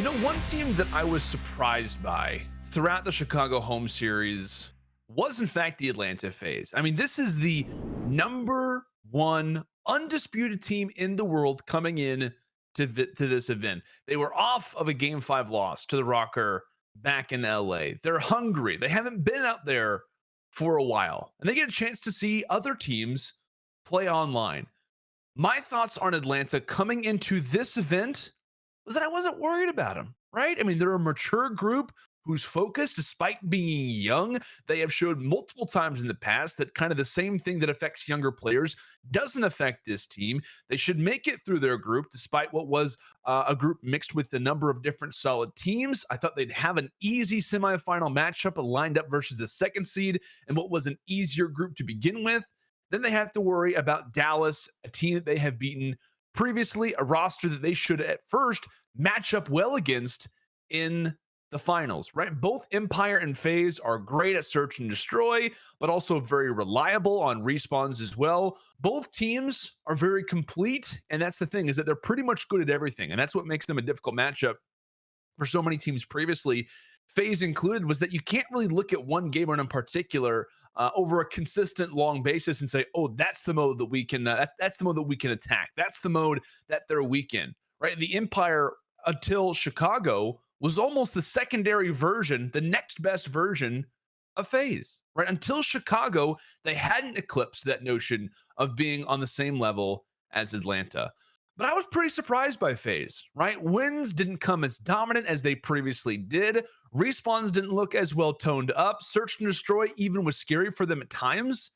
One team that I was surprised by throughout the Chicago home series was, in fact, the Atlanta FaZe. I mean, this is the number one undisputed team in the world coming in to this event. They were off of a game five loss to the Rocker back in LA. They're hungry. They haven't been out there for a while, and they get a chance to see other teams play online. My thoughts on Atlanta coming into this event was that I wasn't worried about them, right? I mean, they're a mature group whose focus, despite being young, they have showed multiple times in the past that kind of the same thing that affects younger players doesn't affect this team. They should make it through their group, despite what was a group mixed with a number of different solid teams. I thought they'd have an easy semifinal matchup lined up versus the second seed and what was an easier group to begin with. Then they have to worry about Dallas, a team that they have beaten previously, a roster that they should at first match up well against in the finals, right? Both Empire and FaZe are great at search and destroy, but also very reliable on respawns as well. Both teams are very complete, and that's the thing, is that they're pretty much good at everything, and that's what makes them a difficult matchup for so many teams previously, FaZe included, was that you can't really look at one gamer in particular over a consistent long basis and say, oh, that's the mode that we can that's the mode that we can attack. That's the mode that they're weak in, right? The Empire until Chicago was almost the secondary version, the next best version of FaZe, right? Until Chicago, they hadn't eclipsed that notion of being on the same level as Atlanta. But I was pretty surprised by FaZe, right? Wins didn't come as dominant as they previously did. Respawns didn't look as well toned up. Search and destroy even was scary for them at times.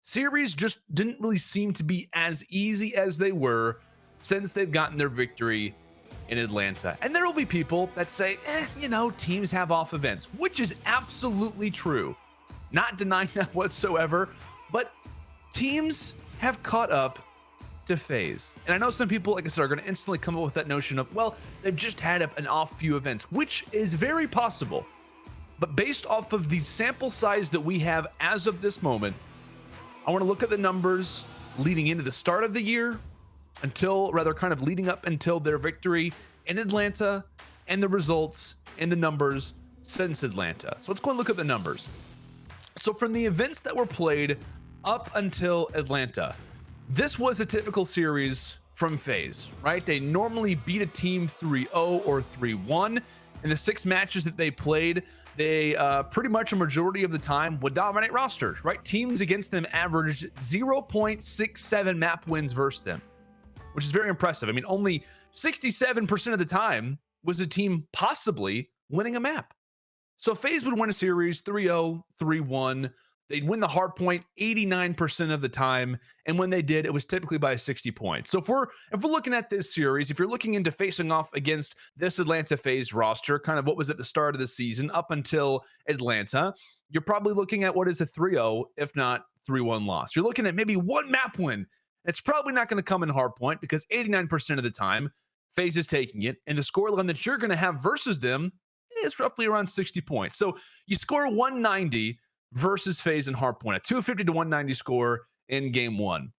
Series just didn't really seem to be as easy as they were since they've gotten their victory in Atlanta. And there will be people that say, teams have off events, which is absolutely true. Not denying that whatsoever, but teams have caught up to FaZe. And I know some people, like I said, are going to instantly come up with that notion of, well, they've just had an off few events, which is very possible. But based off of the sample size that we have as of this moment, I want to look at the numbers leading into the start of the year kind of leading up until their victory in Atlanta, and the results and the numbers since Atlanta. So let's go and look at the numbers. So from the events that were played up until Atlanta, this was a typical series from FaZe, right? They normally beat a team 3-0 or 3-1. In the 6 matches that they played, they pretty much a majority of the time would dominate rosters, right? Teams against them averaged 0.67 map wins versus them, which is very impressive. I mean, only 67% of the time was the team possibly winning a map. So FaZe would win a series 3-0, 3-1. They'd win the hard point 89% of the time, and when they did, it was typically by 60 points. So if we're looking at this series, if you're looking into facing off against this Atlanta FaZe roster, kind of what was at the start of the season up until Atlanta, you're probably looking at what is a 3-0, if not 3-1 loss. You're looking at maybe one map win. It's probably not going to come in hard point because 89% of the time, FaZe is taking it, and the scoreline that you're going to have versus them is roughly around 60 points. So you score 190 versus FaZe in hardpoint, a 250 to 190 score in game one.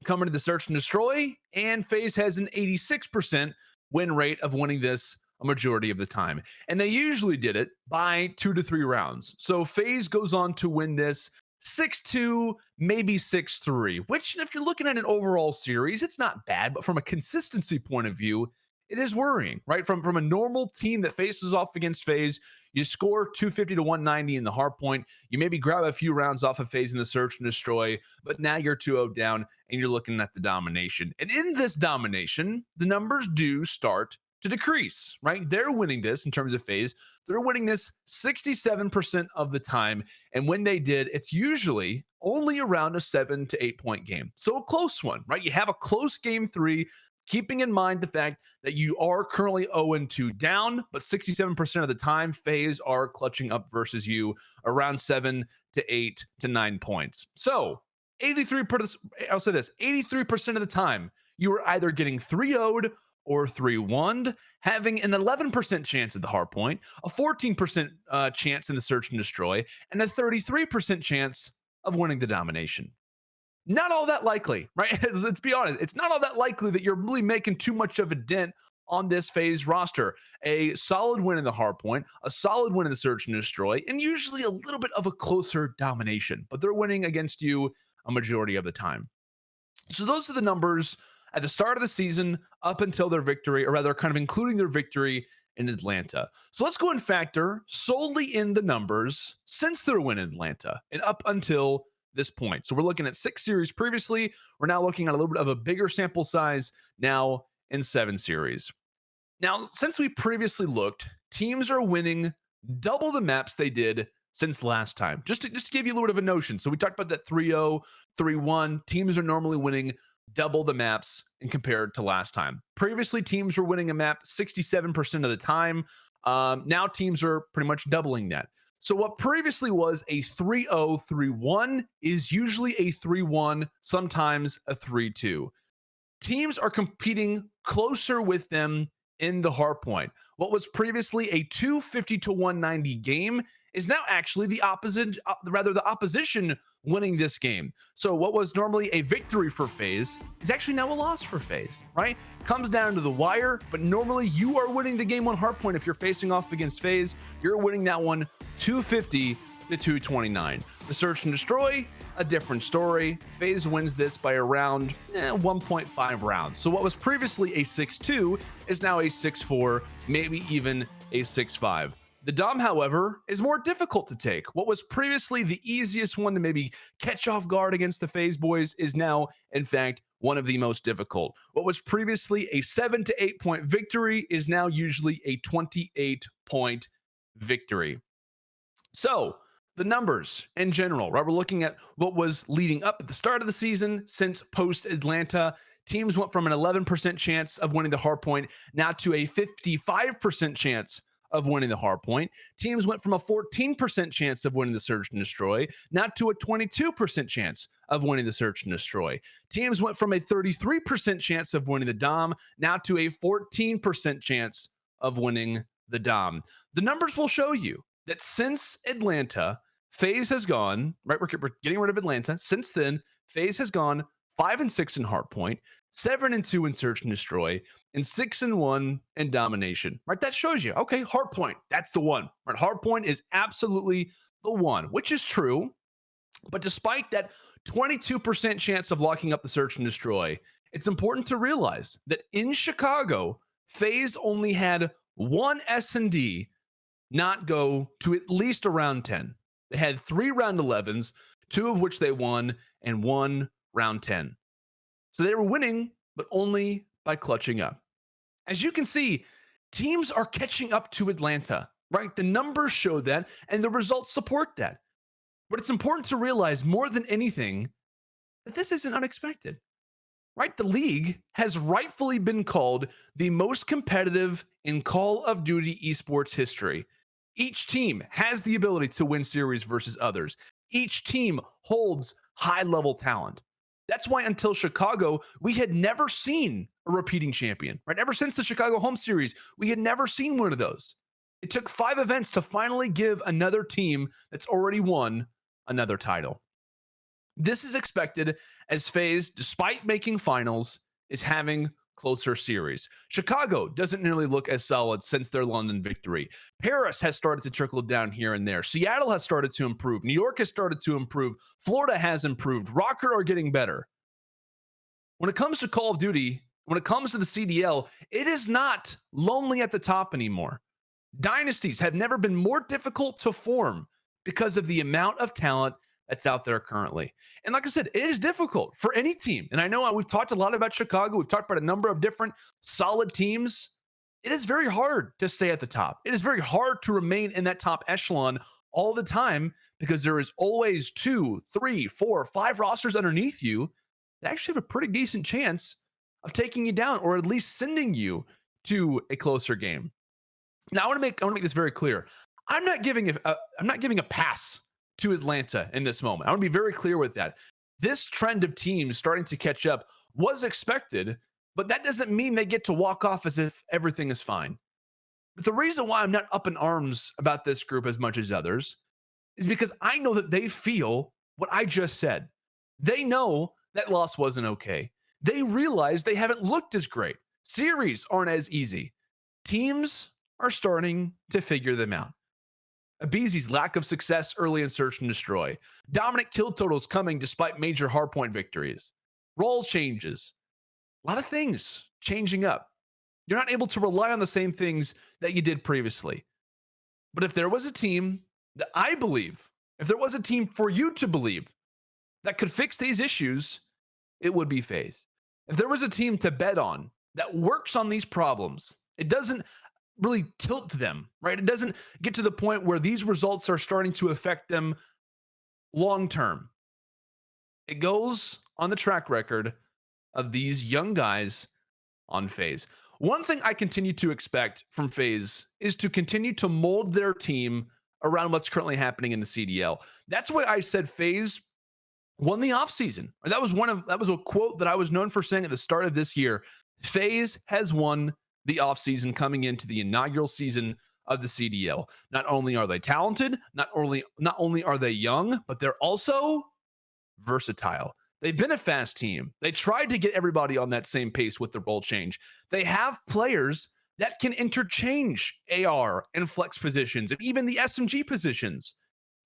Coming to the search and destroy, and FaZe has an 86% win rate of winning this a majority of the time. And they usually did it by 2 to 3 rounds. So FaZe goes on to win this 6-2, maybe 6-3, which if you're looking at an overall series, it's not bad, but from a consistency point of view, it is worrying, right? From a normal team that faces off against FaZe, you score 250 to 190 in the hard point. You maybe grab a few rounds off of FaZe in the search and destroy, but now you're 2-0 down and you're looking at the domination. And in this domination, the numbers do start to decrease, right? They're winning this in terms of FaZe. They're winning this 67% of the time. And when they did, it's usually only around a 7 to 8 point game. So a close one, right? You have a close game 3, keeping in mind the fact that you are currently 0-2 down, but 67% of the time, FaZe are clutching up versus you around 7 to 8 to 9 points. So 83%, I'll say this, 83% of the time, you are either getting 3-0'd or 3-1'd, having an 11% chance at the hard point, a 14% chance in the search and destroy, and a 33% chance of winning the domination. Not all that likely, right? Let's be honest. It's not all that likely that you're really making too much of a dent on this FaZe roster. A solid win in the hardpoint, a solid win in the search and destroy, and usually a little bit of a closer domination, but they're winning against you a majority of the time. So those are the numbers at the start of the season up until their victory, or rather kind of including their victory in Atlanta. So let's go and factor solely in the numbers since their win in Atlanta and up until this point. So we're looking at 6 series previously. We're now looking at a little bit of a bigger sample size now in 7 series. Now, since we previously looked, teams are winning double the maps they did since last time. Just to give you a little bit of a notion. So we talked about that 3-0, 3-1. Teams are normally winning double the maps and compared to last time. Previously, teams were winning a map 67% of the time. Now teams are pretty much doubling that. So what previously was a 3-0, 3-1 is usually a 3-1, sometimes a 3-2. Teams are competing closer with them in the hardpoint. What was previously a 250 to 190 game is now actually the opposite, the opposition winning this game. So what was normally a victory for FaZe is actually now a loss for FaZe, right? Comes down to the wire, but normally you are winning the game on hardpoint. If you're facing off against FaZe, you're winning that one 250 to 229. The search and destroy, a different story. FaZe wins this by around 1.5 rounds. So what was previously a 6-2 is now a 6-4, maybe even a 6-5. The Dom, however, is more difficult to take. What was previously the easiest one to maybe catch off guard against the FaZe boys is now, in fact, one of the most difficult. What was previously a 7 to 8 point victory is now usually a 28-point victory. So the numbers in general, right? We're looking at what was leading up at the start of the season since post-Atlanta. Teams went from an 11% chance of winning the hardpoint now to a 55% chance of winning the hardpoint. Teams went from a 14% chance of winning the search and destroy now to a 22% chance of winning the search and destroy. Teams went from a 33% chance of winning the Dom now to a 14% chance of winning the Dom. The numbers will show you that since Atlanta, FaZe has gone, right? We're getting rid of Atlanta. Since then, FaZe has gone 5-6 in hardpoint, 7-2 in search and destroy, and 6-1 in domination, right? That shows you, okay, hardpoint, that's the one, right? Hardpoint is absolutely the one, which is true. But despite that 22% chance of locking up the search and destroy, it's important to realize that in Chicago, FaZe only had one S&D not go to at least a round 10. They had 3 round 11s, 2 of which they won, and 1 round 10. So they were winning, but only by clutching up. As you can see, teams are catching up to Atlanta, right? The numbers show that, and the results support that. But it's important to realize more than anything that this isn't unexpected, right? The league has rightfully been called the most competitive in Call of Duty esports history. Each team has the ability to win series versus others. Each team holds high-level talent. That's why until Chicago, we had never seen a repeating champion, right? Ever since the Chicago home series, we had never seen one of those. It took 5 events to finally give another team that's already won another title. This is expected as FaZe, despite making finals, is having closer series. Chicago doesn't nearly look as solid since their London victory. Paris has started to trickle down here and there. Seattle has started to improve. New York has started to improve. Florida has improved. Rocker are getting better. When it comes to Call of Duty, when it comes to the CDL, it is not lonely at the top anymore. Dynasties have never been more difficult to form because of the amount of talent that's out there currently. And like I said, it is difficult for any team. And I know we've talked a lot about Chicago. We've talked about a number of different solid teams. It is very hard to stay at the top. It is very hard to remain in that top echelon all the time because there is always 2, 3, 4, 5 rosters underneath you that actually have a pretty decent chance of taking you down or at least sending you to a closer game. Now, I want to make this very clear. I'm not giving a pass to Atlanta in this moment. I want to be very clear with that. This trend of teams starting to catch up was expected, but that doesn't mean they get to walk off as if everything is fine. But the reason why I'm not up in arms about this group as much as others is because I know that they feel what I just said. They know that loss wasn't okay. They realize they haven't looked as great. Series aren't as easy. Teams are starting to figure them out. aBeZy's lack of success early in Search and Destroy. Dominant kill totals coming despite major hardpoint victories. Role changes. A lot of things changing up. You're not able to rely on the same things that you did previously. But if there was a team that I believe, if there was a team for you to believe that could fix these issues, it would be FaZe. If there was a team to bet on that works on these problems, it doesn't really tilt them, right? It doesn't get to the point where these results are starting to affect them long term. It goes on the track record of these young guys on FaZe. One thing I continue to expect from FaZe is to continue to mold their team around what's currently happening in the CDL. That's why I said FaZe won the offseason. That was a quote that I was known for saying at the start of this year. FaZe has won the offseason coming into the inaugural season of the CDL. Not only are they talented, not only are they young, but they're also versatile. They've been a fast team. They tried to get everybody on that same pace with the role change. They have players that can interchange AR and flex positions and even the SMG positions.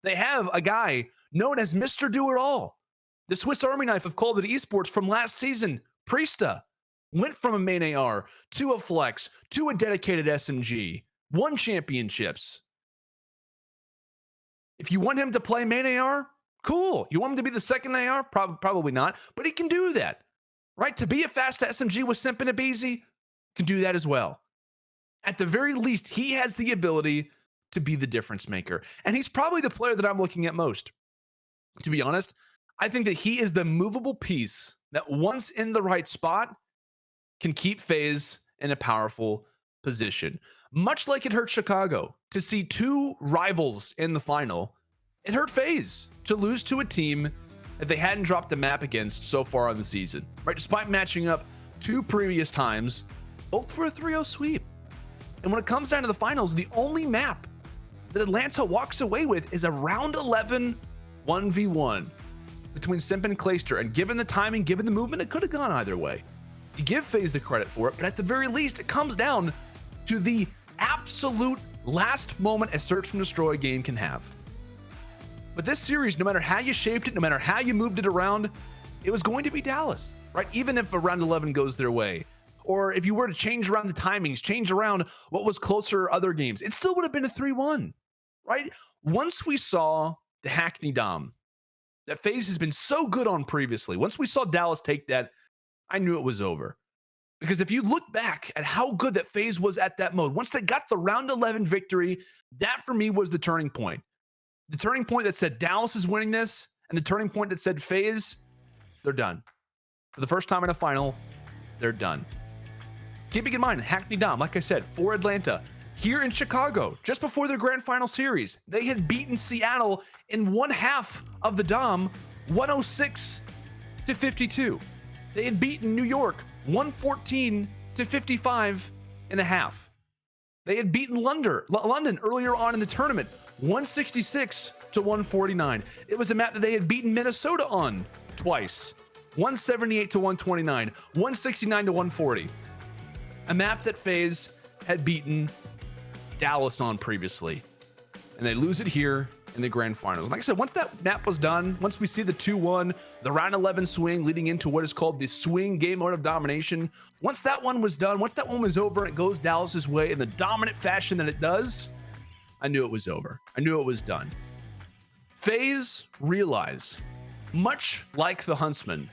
They have a guy known as Mr. Do-It-All, the Swiss Army knife of Call of Duty Esports from last season. Priesta went from a main AR to a flex to a dedicated SMG, won championships. If you want him to play main AR, cool. You want him to be the second AR? Probably not, but he can do that, right? To be a fast SMG with Simp and aBeZy, can do that as well. At the very least, he has the ability to be the difference maker, and he's probably the player that I'm looking at most. To be honest, I think that he is the movable piece that once in the right spot can keep FaZe in a powerful position. Much like it hurt Chicago to see two rivals in the final, it hurt FaZe to lose to a team that they hadn't dropped the map against so far on the season, right? Despite matching up two previous times, both were a 3-0 sweep. And when it comes down to the finals, the only map that Atlanta walks away with is a round 11 1v1 between Simp and Clayster. And given the timing, given the movement, it could have gone either way. You give FaZe the credit for it, but at the very least, it comes down to the absolute last moment a Search and Destroy game can have. But this series, no matter how you shaped it, no matter how you moved it around, it was going to be Dallas, right? Even if a round 11 goes their way, or if you were to change around the timings, change around what was closer other games, it still would have been a 3-1, right? Once we saw the Hackney Dom that FaZe has been so good on previously, once we saw Dallas take that, I knew it was over. Because if you look back at how good that FaZe was at that mode, once they got the round 11 victory, that for me was the turning point. The turning point that said Dallas is winning this, and the turning point that said FaZe, they're done. For the first time in a final, they're done. Keeping in mind, Hackney Dom, like I said, for Atlanta, here in Chicago, just before their grand final series, they had beaten Seattle in one half of the Dom, 106-52. They had beaten New York 114-55 and a half. They had beaten London earlier on in the tournament, 166-149. It was a map that they had beaten Minnesota on twice, 178-129, 169-140. A map that FaZe had beaten Dallas on previously, and they lose it here in the grand finals. Like I said, once that map was done, once we see the 2-1, the round 11 swing leading into what is called the swing game mode of domination, once that one was done, once that one was over, and it goes Dallas's way in the dominant fashion that it does, I knew it was over. I knew it was done. FaZe realize, much like the Huntsmen,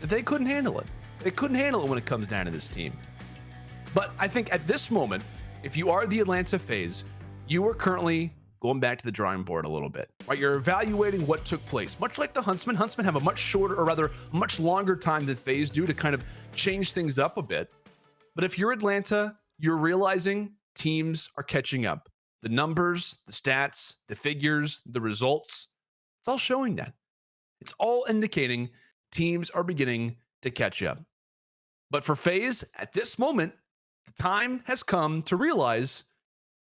that they couldn't handle it. They couldn't handle it when it comes down to this team. But I think at this moment, if you are the Atlanta FaZe, you are currently going back to the drawing board a little bit, right? You're evaluating what took place. Much like the Huntsmen, Huntsmen have a much shorter, or rather, much longer time than FaZe do to kind of change things up a bit. But if you're Atlanta, you're realizing teams are catching up. The numbers, the stats, the figures, the results, it's all showing that. It's all indicating teams are beginning to catch up. But for FaZe, at this moment, the time has come to realize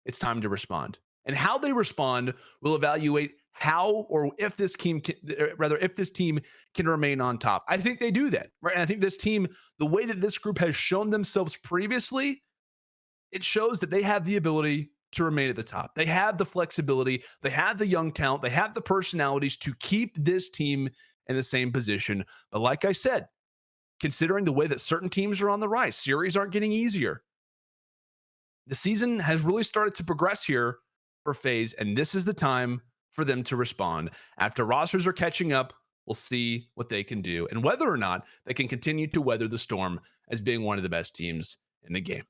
it's time to respond. And how they respond will evaluate how or if this team can, rather if this team can remain on top. I think they do that, right? And I think this team, the way that this group has shown themselves previously, it shows that they have the ability to remain at the top. They have the flexibility, they have the young talent, they have the personalities to keep this team in the same position. But like I said, considering the way that certain teams are on the rise, series aren't getting easier. The season has really started to progress here for FaZe, and this is the time for them to respond. After rosters are catching up, we'll see what they can do and whether or not they can continue to weather the storm as being one of the best teams in the game.